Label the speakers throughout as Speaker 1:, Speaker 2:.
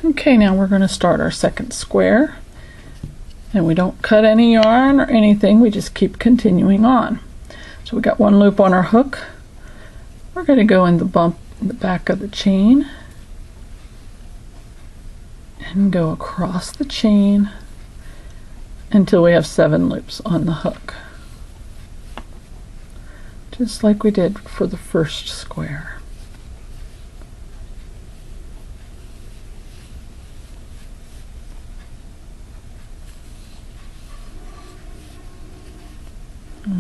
Speaker 1: Okay, now we're going to start our second square, and we don't cut any yarn or anything, we just keep continuing on. So we got one loop on our hook. We're going to go in the bump in the back of the chain and go across the chain until we have 7 loops on the hook, just like we did for the first square.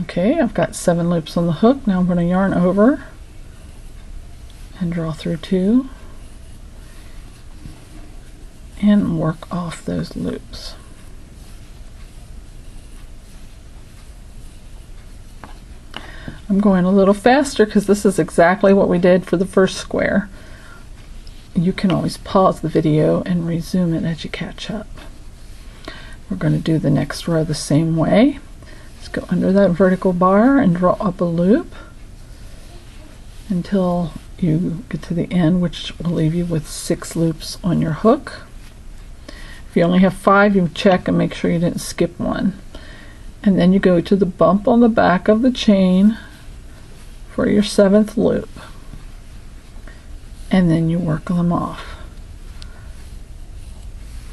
Speaker 1: Okay, I've got 7 loops on the hook. Now I'm going to yarn over and draw through 2 and work off those loops. I'm going a little faster because this is exactly what we did for the first square. You can always pause the video and resume it as you catch up. We're going to do the next row the same way. Just go under that vertical bar and draw up a loop until you get to the end, which will leave you with 6 loops on your hook. If you only have 5, you check and make sure you didn't skip one. And then you go to the bump on the back of the chain for your 7th loop, and then you work them off.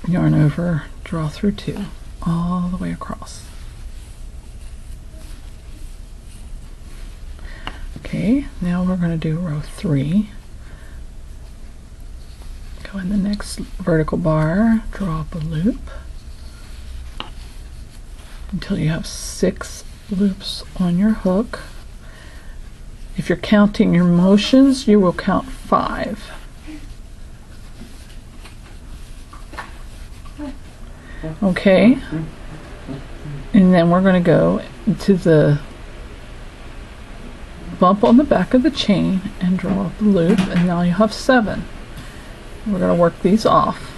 Speaker 1: Yarn over, draw through 2 all the way across. Okay, now we're going to do row 3. Go in the next vertical bar, draw up a loop until you have 6 loops on your hook. If you're counting your motions, you will count 5. Okay, and then we're going to go into the bump on the back of the chain and draw up a loop, and now you have 7. We're going to work these off.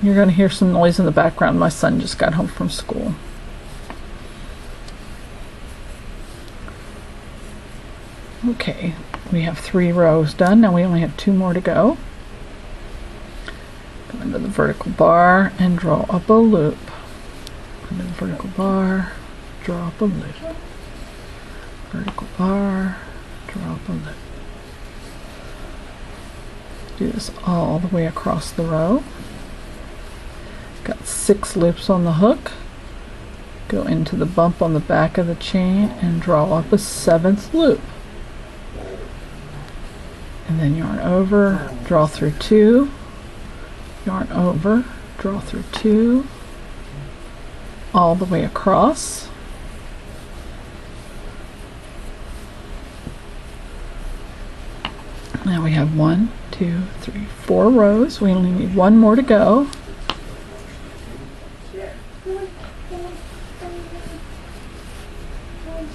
Speaker 1: You're going to hear some noise in the background. My son just got home from school. Okay, we have 3 rows done. Now we only have 2 more to go. Go into the vertical bar and draw up a loop. Under the vertical bar, draw up a loop. Vertical bar, draw up a loop. Do this all the way across the row. Got 6 loops on the hook. Go into the bump on the back of the chain and draw up a 7th loop. And then yarn over, draw through 2, yarn over, draw through 2, all the way across. Now we have 1, 2, 3, 4 rows. We only need 1 more to go.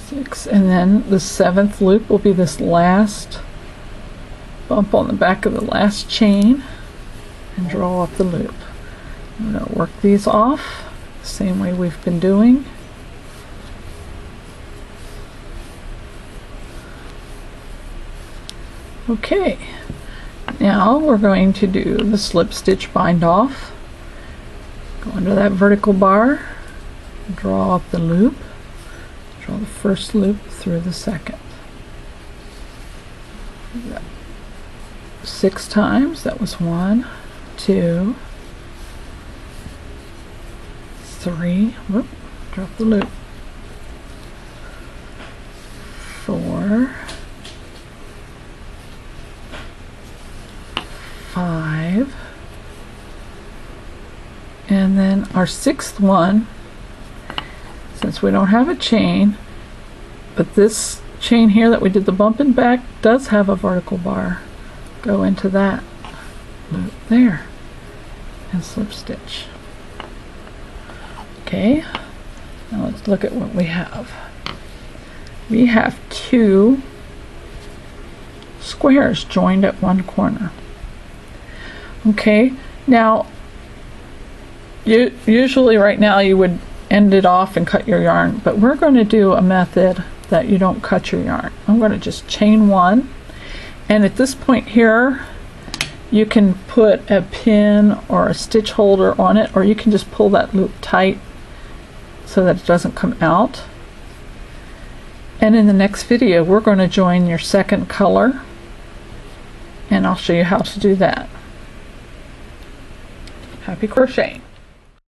Speaker 1: Six, and then the 7th loop will be this last bump on the back of the last chain and draw up the loop. I'm going to work these off the same way we've been doing. Okay, now we're going to do the slip stitch bind off. Go under that vertical bar, draw up the loop, draw the first loop through the second. 6 times. That was 1, 2, 3, whoop, drop the loop, 4, 5, and then our 6th one, since we don't have a chain, but this chain here that we did the bump and back does have a vertical bar. Go into that loop there and slip stitch. Okay, now let's look at what we have. We have 2 squares joined at one corner. Okay, now usually right now you would end it off and cut your yarn, but we're going to do a method that you don't cut your yarn. I'm going to just chain 1, and at this point here You can put a pin or a stitch holder on it, or you can just pull that loop tight so that it doesn't come out. And in the next video, we're going to join your second color, and I'll show you how to do that. Happy crocheting!